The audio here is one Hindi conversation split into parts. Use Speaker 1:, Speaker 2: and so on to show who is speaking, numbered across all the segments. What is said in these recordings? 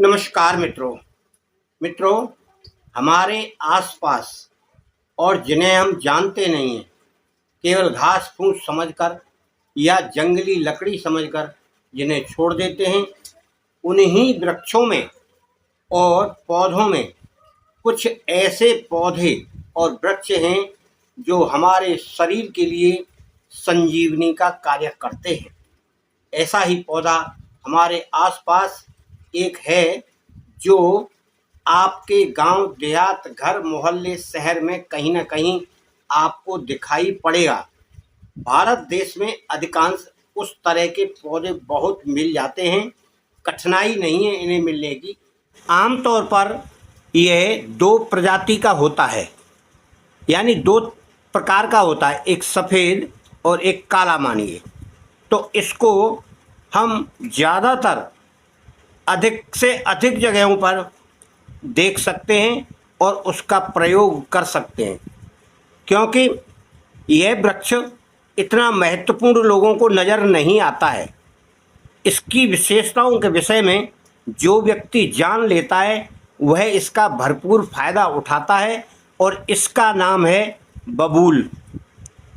Speaker 1: नमस्कार मित्रों, हमारे आसपास और जिन्हें हम जानते नहीं हैं, केवल घास फूस समझकर या जंगली लकड़ी समझकर जिन्हें छोड़ देते हैं, उन्हीं वृक्षों में और पौधों में कुछ ऐसे पौधे और वृक्ष हैं जो हमारे शरीर के लिए संजीवनी का कार्य करते हैं। ऐसा ही पौधा हमारे आसपास एक है जो आपके गांव, देहात, घर, मोहल्ले, शहर में कहीं ना कहीं आपको दिखाई पड़ेगा। भारत देश में अधिकांश उस तरह के पौधे बहुत मिल जाते हैं, कठिनाई नहीं है इन्हें मिलने की। आमतौर पर यह दो प्रजाति का होता है, यानी दो प्रकार का होता है, एक सफ़ेद और एक काला मानिए। तो इसको हम ज़्यादातर अधिक से अधिक जगहों पर देख सकते हैं और उसका प्रयोग कर सकते हैं, क्योंकि यह वृक्ष इतना महत्वपूर्ण लोगों को नज़र नहीं आता है। इसकी विशेषताओं के विषय में जो व्यक्ति जान लेता है वह इसका भरपूर फ़ायदा उठाता है, और इसका नाम है बबूल।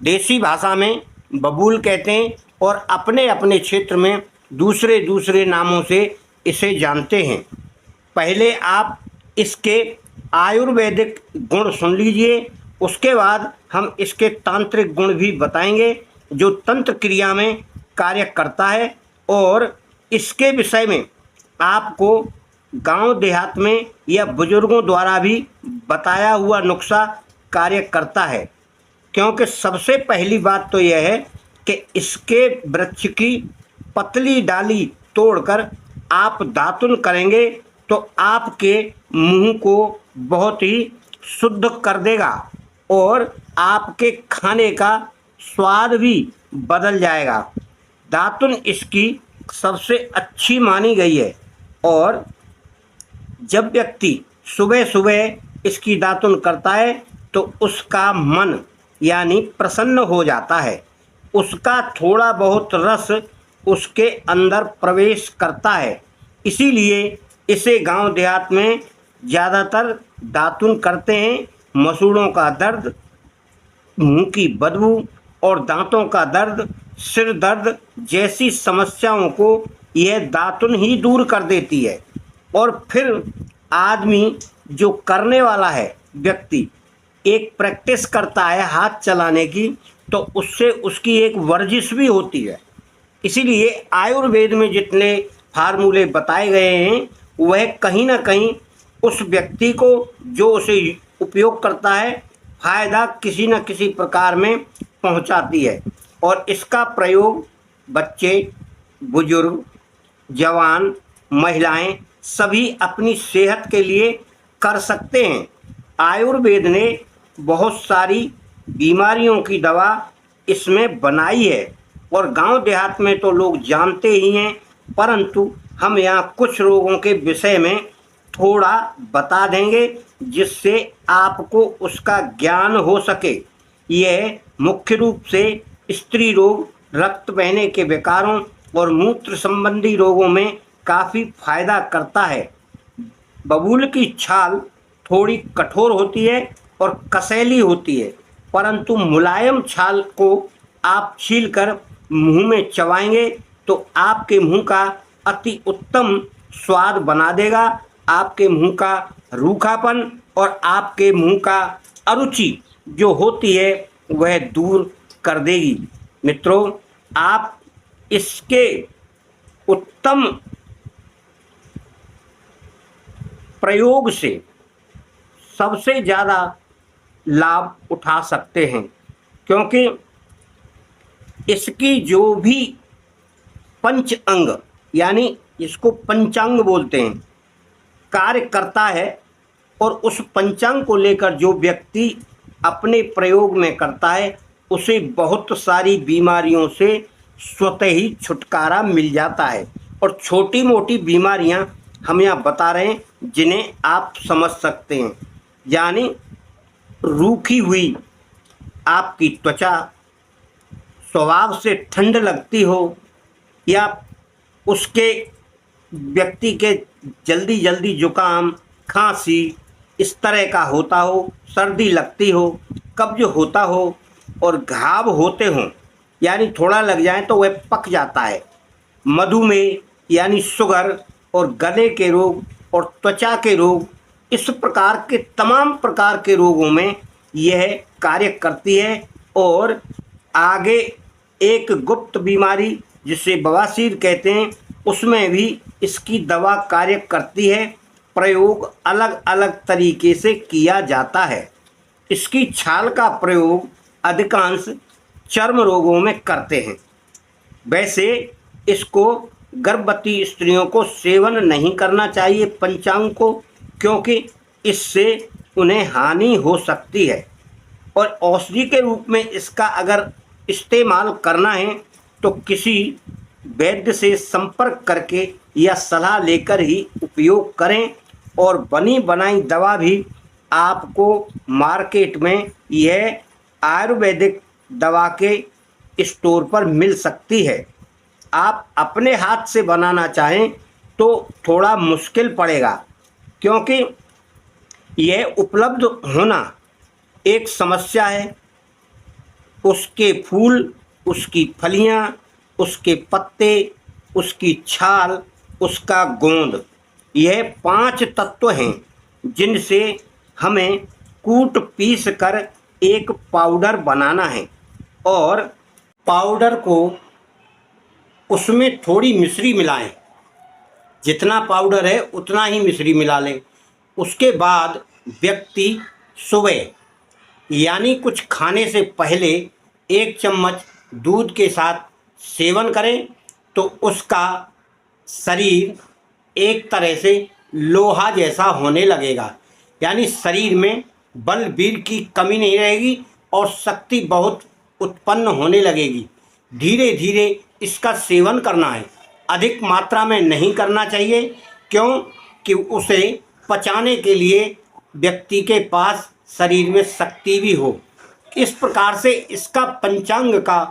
Speaker 1: देसी भाषा में बबूल कहते हैं और अपने अपने क्षेत्र में दूसरे दूसरे नामों से इसे जानते हैं। पहले आप इसके आयुर्वेदिक गुण सुन लीजिए, उसके बाद हम इसके तांत्रिक गुण भी बताएंगे जो तंत्र क्रिया में कार्य करता है, और इसके विषय में आपको गांव देहात में या बुजुर्गों द्वारा भी बताया हुआ नुस्खा कार्य करता है। क्योंकि सबसे पहली बात तो यह है कि इसके वृक्ष की पतली डाली तोड़कर आप दातुन करेंगे तो आपके मुंह को बहुत ही शुद्ध कर देगा और आपके खाने का स्वाद भी बदल जाएगा। दातुन इसकी सबसे अच्छी मानी गई है, और जब व्यक्ति सुबह सुबह इसकी दातुन करता है तो उसका मन यानी प्रसन्न हो जाता है, उसका थोड़ा बहुत रस उसके अंदर प्रवेश करता है। इसीलिए इसे गांव देहात में ज़्यादातर दातुन करते हैं। मसूड़ों का दर्द, मुंह की बदबू और दांतों का दर्द, सिर दर्द जैसी समस्याओं को यह दातुन ही दूर कर देती है। और फिर आदमी जो करने वाला है, व्यक्ति एक प्रैक्टिस करता है हाथ चलाने की, तो उससे उसकी एक वर्जिश भी होती है। इसीलिए आयुर्वेद में जितने फार्मूले बताए गए हैं वह कहीं ना कहीं उस व्यक्ति को जो उसे उपयोग करता है फ़ायदा किसी न किसी प्रकार में पहुंचाती है। और इसका प्रयोग बच्चे, बुजुर्ग, जवान, महिलाएं सभी अपनी सेहत के लिए कर सकते हैं। आयुर्वेद ने बहुत सारी बीमारियों की दवा इसमें बनाई है, और गांव देहात में तो लोग जानते ही हैं, परंतु हम यहाँ कुछ रोगों के विषय में थोड़ा बता देंगे जिससे आपको उसका ज्ञान हो सके। यह मुख्य रूप से स्त्री रोग, रक्त बहने के विकारों और मूत्र संबंधी रोगों में काफ़ी फायदा करता है। बबूल की छाल थोड़ी कठोर होती है और कसैली होती है, परंतु मुलायम छाल को आप छीलकर मुंह में चबाएंगे तो आपके मुंह का अति उत्तम स्वाद बना देगा, आपके मुंह का रूखापन और आपके मुंह का अरुचि जो होती है वह दूर कर देगी। मित्रों, आप इसके उत्तम प्रयोग से सबसे ज़्यादा लाभ उठा सकते हैं, क्योंकि इसकी जो भी पंच अंग, यानी इसको पंचांग बोलते हैं, कार्य करता है, और उस पंचांग को लेकर जो व्यक्ति अपने प्रयोग में करता है उसे बहुत सारी बीमारियों से स्वतः ही छुटकारा मिल जाता है। और छोटी मोटी बीमारियां हम यहाँ बता रहे हैं जिन्हें आप समझ सकते हैं, यानी रूखी हुई आपकी त्वचा, स्वभाव से ठंड लगती हो, या उसके व्यक्ति के जल्दी जल्दी जुकाम, खांसी इस तरह का होता हो, सर्दी लगती हो, कब्ज होता हो और घाव होते हों, यानी थोड़ा लग जाए तो वह पक जाता है। मधुमेह यानी शुगर और गले के रोग और त्वचा के रोग, इस प्रकार के तमाम प्रकार के रोगों में यह कार्य करती है। और आगे एक गुप्त बीमारी जिसे बवासीर कहते हैं, उसमें भी इसकी दवा कार्य करती है। प्रयोग अलग अलग तरीके से किया जाता है। इसकी छाल का प्रयोग अधिकांश चर्म रोगों में करते हैं। वैसे इसको गर्भवती स्त्रियों को सेवन नहीं करना चाहिए पंचांग को, क्योंकि इससे उन्हें हानि हो सकती है। और औषधि के रूप में इसका अगर इस्तेमाल करना है तो किसी वैद्य से संपर्क करके या सलाह लेकर ही उपयोग करें। और बनी बनाई दवा भी आपको मार्केट में यह आयुर्वेदिक दवा के स्टोर पर मिल सकती है। आप अपने हाथ से बनाना चाहें तो थोड़ा मुश्किल पड़ेगा, क्योंकि यह उपलब्ध होना एक समस्या है। उसके फूल, उसकी फलियां, उसके पत्ते, उसकी छाल, उसका गोंद, यह 5 तत्व हैं जिनसे हमें कूट पीस कर एक पाउडर बनाना है। और पाउडर को उसमें थोड़ी मिश्री मिलाएं, जितना पाउडर है उतना ही मिश्री मिला लें। उसके बाद व्यक्ति सुबह यानी कुछ खाने से पहले 1 चम्मच दूध के साथ सेवन करें तो उसका शरीर एक तरह से लोहा जैसा होने लगेगा, यानी शरीर में बल वीर की कमी नहीं रहेगी और शक्ति बहुत उत्पन्न होने लगेगी। धीरे धीरे इसका सेवन करना है, अधिक मात्रा में नहीं करना चाहिए, क्योंकि उसे पचाने के लिए व्यक्ति के पास शरीर में शक्ति भी हो। इस प्रकार से इसका पंचांग का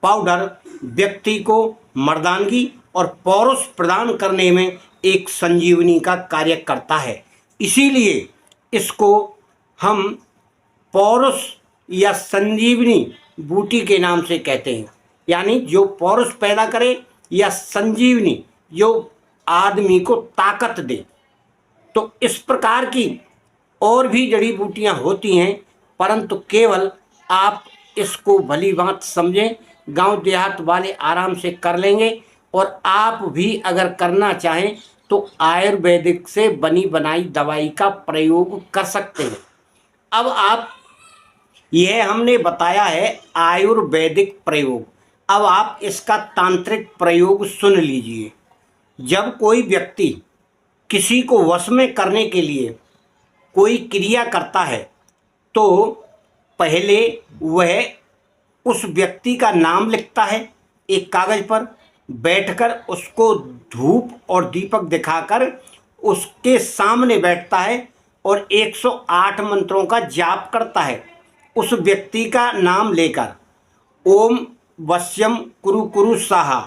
Speaker 1: पाउडर व्यक्ति को मर्दानगी और पौरुष प्रदान करने में एक संजीवनी का कार्य करता है। इसीलिए इसको हम पौरुष या संजीवनी बूटी के नाम से कहते हैं, यानी जो पौरुष पैदा करे या संजीवनी जो आदमी को ताकत दे। तो इस प्रकार की और भी जड़ी बूटियां होती हैं, परंतु केवल आप इसको भली बात समझें। गांव देहात वाले आराम से कर लेंगे, और आप भी अगर करना चाहें तो आयुर्वेदिक से बनी बनाई दवाई का प्रयोग कर सकते हैं। अब आप, यह हमने बताया है आयुर्वेदिक प्रयोग, अब आप इसका तांत्रिक प्रयोग सुन लीजिए। जब कोई व्यक्ति किसी को वश में करने के लिए कोई क्रिया करता है तो पहले वह उस व्यक्ति का नाम लिखता है एक कागज पर, बैठकर उसको धूप और दीपक दिखाकर उसके सामने बैठता है और 108 मंत्रों का जाप करता है उस व्यक्ति का नाम लेकर। ओम वश्यम कुरु कुरु स्वाहा,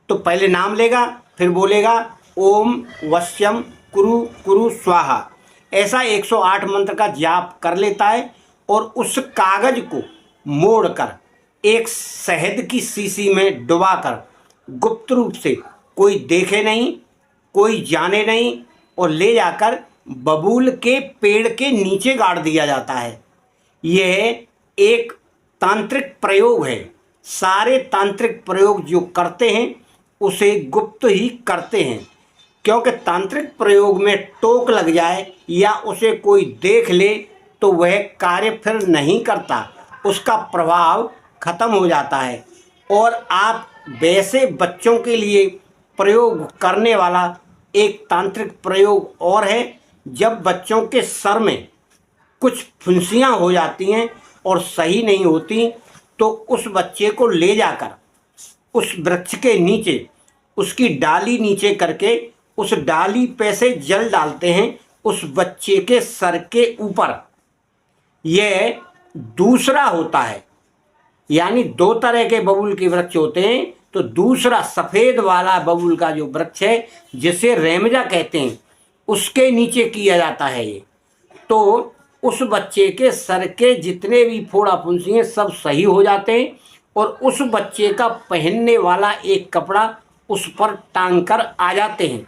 Speaker 1: तो पहले नाम लेगा, फिर बोलेगा ओम वश्यम कुरु कुरु स्वाहा। ऐसा 108 मंत्र का जाप कर लेता है और उस कागज को मोड़कर एक शहद की शीशी में डुबाकर गुप्त रूप से, कोई देखे नहीं, कोई जाने नहीं, और ले जाकर बबूल के पेड़ के नीचे गाड़ दिया जाता है। यह एक तांत्रिक प्रयोग है। सारे तांत्रिक प्रयोग जो करते हैं उसे गुप्त ही करते हैं, क्योंकि तांत्रिक प्रयोग में टोक लग जाए या उसे कोई देख ले तो वह कार्य फिर नहीं करता, उसका प्रभाव खत्म हो जाता है। और आप वैसे बच्चों के लिए प्रयोग करने वाला एक तांत्रिक प्रयोग और है, जब बच्चों के सर में कुछ फुंसियाँ हो जाती हैं और सही नहीं होती, तो उस बच्चे को ले जाकर उस वृक्ष के नीचे उसकी डाली नीचे करके उस डाली पे से जल डालते हैं उस बच्चे के सर के ऊपर। यह दूसरा होता है, यानी 2 तरह के बबूल के वृक्ष होते हैं। तो दूसरा सफ़ेद वाला बबूल का जो वृक्ष है जिसे रेमजा कहते हैं उसके नीचे किया जाता है ये। तो उस बच्चे के सर के जितने भी फोड़ा फुंसी हैं सब सही हो जाते हैं और उस बच्चे का पहनने वाला एक कपड़ा उस पर टांग कर आ जाते हैं।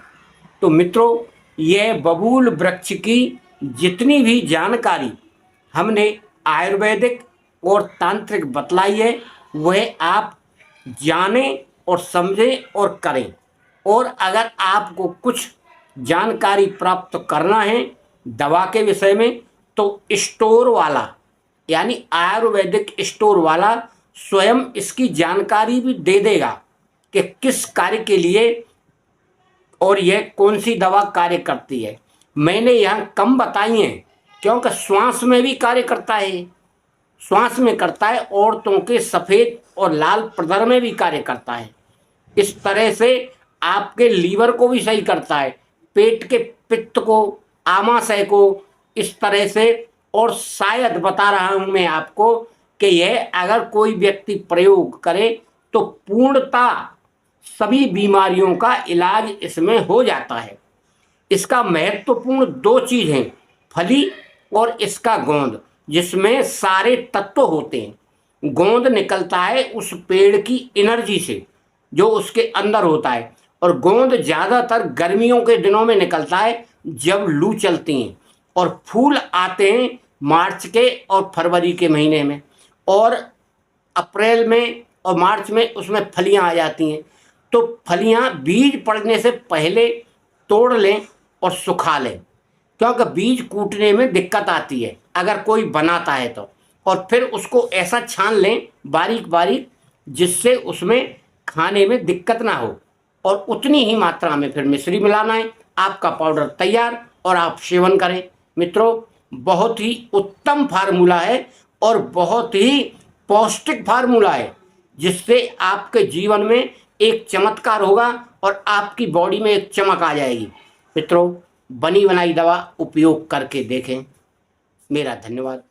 Speaker 1: तो मित्रों, यह बबूल वृक्ष की जितनी भी जानकारी हमने आयुर्वेदिक और तांत्रिक बतलाई है वह आप जानें और समझें और करें। और अगर आपको कुछ जानकारी प्राप्त करना है दवा के विषय में तो स्टोर वाला यानी आयुर्वेदिक स्टोर वाला स्वयं इसकी जानकारी भी दे देगा कि किस कार्य के लिए और यह कौन सी दवा कार्य करती है। मैंने यहाँ कम बताई हैं क्योंकि श्वास में भी कार्य करता है, श्वास में करता है, औरतों के सफ़ेद और लाल प्रदर में भी कार्य करता है। इस तरह से आपके लीवर को भी सही करता है, पेट के पित्त को, आमाशय को, इस तरह से। और शायद बता रहा हूँ मैं आपको कि यह अगर कोई व्यक्ति प्रयोग करे तो पूर्णतः सभी बीमारियों का इलाज इसमें हो जाता है। इसका महत्वपूर्ण दो चीज़ हैं, फली और इसका गोंद, जिसमें सारे तत्व होते हैं। गोंद निकलता है उस पेड़ की एनर्जी से जो उसके अंदर होता है, और गोंद ज़्यादातर गर्मियों के दिनों में निकलता है जब लू चलती हैं, और फूल आते हैं मार्च के और फरवरी के महीने में, और अप्रैल में और मार्च में उसमें फलियां आ जाती हैं। तो फलियां बीज पड़ने से पहले तोड़ लें और सुखा लें, क्योंकि बीज कूटने में दिक्कत आती है अगर कोई बनाता है तो। और फिर उसको ऐसा छान लें बारीक बारीक जिससे उसमें खाने में दिक्कत ना हो, और उतनी ही मात्रा में फिर मिश्री मिलाना है। आपका पाउडर तैयार और आप सेवन करें। मित्रों, बहुत ही उत्तम फार्मूला है और बहुत ही पौष्टिक फार्मूला है, जिससे आपके जीवन में एक चमत्कार होगा और आपकी बॉडी में एक चमक आ जाएगी। मित्रों, बनी बनाई दवा उपयोग करके देखें। मेरा धन्यवाद।